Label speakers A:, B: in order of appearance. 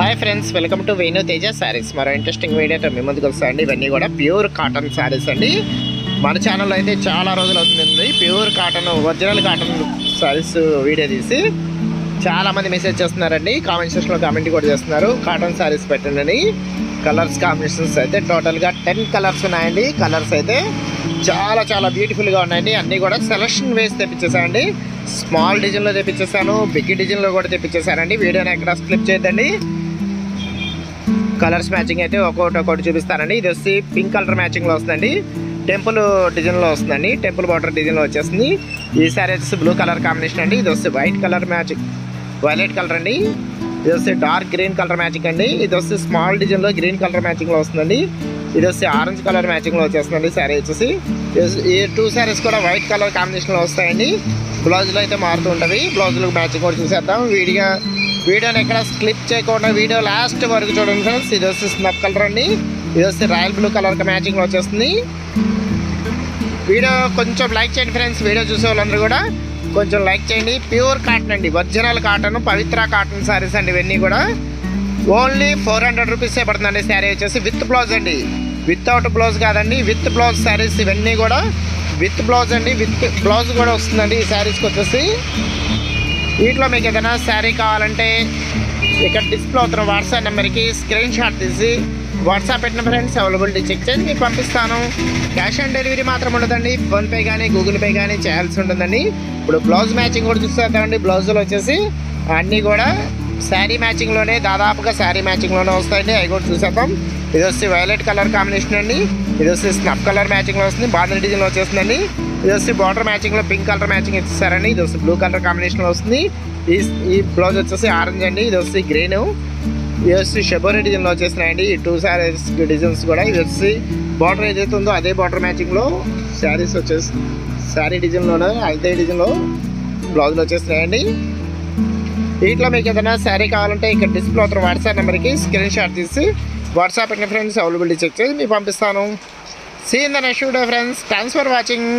A: Hi friends, welcome to Venu Teja saris. మరో interesting వీడియోతో మీ ముందుకు వస్తాయండి. ఇవన్నీ కూడా ప్యూర్ కాటన్ శారీస్ అండి. మన ఛానల్లో అయితే చాలా రోజులు అవుతుంది pure cotton, original cotton saris video తీసి చాలామంది మెసేజ్ చేస్తున్నారండి. కామెంట్ సెక్షన్లో కామెంట్ కూడా చేస్తున్నారు, కాటన్ శారీస్ పెట్టండి అని. కలర్స్ కాంబినేషన్స్ అయితే టోటల్గా 10 కలర్స్ ఉన్నాయండి. కలర్స్ అయితే చాలా చాలా బ్యూటిఫుల్గా ఉన్నాయండి. అన్నీ కూడా సెలెక్షన్ వేసి తెప్పించేసానండి. స్మాల్ డిజైన్లో తెప్పించేసాను, బిగ్ డిజైన్లో కూడా తెప్పించేసానండి. వీడియోని ఎక్కడ స్క్లిప్ చేయొద్దండి. కలర్స్ మ్యాచింగ్ అయితే ఒక్కొక్కటి చూపిస్తానండి. ఇది వచ్చి పింక్ కలర్ మ్యాచింగ్లో వస్తుందండి, టెంపుల్ డిజైన్లో వస్తుందండి, టెంపుల్ బార్డర్ డిజైన్లో వచ్చేస్తుంది. ఈ సారీ వచ్చేసి బ్లూ కలర్ కాంబినేషన్ అండి. ఇది వస్తే white colour matching, violet colour అండి. ఇది వస్తే డార్క్ గ్రీన్ కలర్ మ్యాచింగ్ అండి. ఇది వస్తే స్మాల్ డిజైన్లో గ్రీన్ కలర్ మ్యాచింగ్లో వస్తుందండి. ఇది వస్తే ఆరెంజ్ కలర్ మ్యాచింగ్లో వచ్చేస్తుందండి. శారీ వచ్చేసి ఈ 2 శారీస్ కూడా వైట్ కలర్ కాంబినేషన్లో వస్తాయండి. బ్లౌజ్లో అయితే మారుతూ ఉంటుంది. బ్లౌజ్లో మ్యాచింగ్ కూడా చూసేద్దాం. వీడియోని ఎక్కడ స్కిప్ చేయకుండా వీడియో లాస్ట్ వరకు చూడండి ఫ్రెండ్స్. ఇది వస్తే స్నఫ్ కలర్ అండి. ఇది వస్తే రాయల్ బ్లూ కలర్ మ్యాచింగ్లో వచ్చేస్తుంది. వీడియో కొంచెం లైక్ చేయండి ఫ్రెండ్స్. వీడియో చూసే వాళ్ళందరూ కూడా కొంచెం లైక్ చేయండి. ప్యూర్ కాటన్ అండి, ఒరిజినల్ కాటన్, పవిత్ర కాటన్ శారీస్ అండి. ఇవన్నీ కూడా ఓన్లీ 400 రూపీసే పడుతుందండి. శారీ వచ్చేసి విత్ బ్లౌజ్ అండి, వితౌట్ బ్లౌజ్ కాదండి, విత్ బ్లౌజ్ శారీస్ ఇవన్నీ కూడా విత్ బ్లౌజ్ అండి. విత్ బ్లౌజ్ కూడా వస్తుందండి ఈ శారీస్కి వచ్చేసి. వీటిలో మీకు ఏదైనా శారీ కావాలంటే ఇక్కడ డిస్ప్లే అవుతున్న వాట్సాప్ నెంబర్కి స్క్రీన్ షాట్ తీసి వాట్సాప్ పెట్టిన ఫ్రెండ్స్ అవైలబిలిటీ చెక్ చేసి మీకు పంపిస్తాను. క్యాష్ ఆన్ డెలివరీ మాత్రం ఉండదండి, ఫోన్పే కానీ గూగుల్ పే కానీ చేయాల్సి ఉంటుందండి. ఇప్పుడు బ్లౌజ్ మ్యాచింగ్ కూడా చూసేద్దామండి. బ్లౌజులు వచ్చేసి అన్నీ కూడా శారీ మ్యాచింగ్లోనే, దాదాపుగా శారీ మ్యాచింగ్లోనే వస్తాయండి. అవి కూడా చూసేద్దాం. ఇది వచ్చి వైలెట్ కలర్ కాంబినేషన్ అండి. ఇది వచ్చి స్నఫ్ కలర్ మ్యాచింగ్లో వస్తుంది, బార్డర్ డిజైన్లో వచ్చేస్తుందండి. ఇది వచ్చి బార్డర్ మ్యాచింగ్లో పింక్ కలర్ మ్యాచింగ్ ఇచ్చేసారండి. ఇది వచ్చి బ్లూ కలర్ కాంబినేషన్లో వస్తుంది. ఈ బ్లౌజ్ వచ్చేసి ఆరెంజ్ అండి. ఇది వచ్చి గ్రీన్, ఇది వచ్చి షెబోరీ డిజైన్లో వచ్చేసినాయండి. ఈ 2 శారీస్ డిజైన్స్ కూడా. ఇది వచ్చి బార్డర్ ఏదైతే ఉందో అదే బార్డర్ మ్యాచింగ్లో శారీస్ వచ్చేసి శారీ డిజైన్లోనే అదే డిజైన్లో బ్లౌజులు వచ్చేసినాయండి. వీటిలో మీకు ఏదైనా శారీ కావాలంటే ఇక్కడ డిస్ప్లే అవుతున్న వాట్సాప్ నెంబర్కి స్క్రీన్ షాట్ తీసి వాట్సాప్ పెట్టిన ఫ్రెండ్స్ అవైలబిలిటీ చెక్ చేసి మీకు పంపిస్తాను. See in the next video friends. Thanks for watching.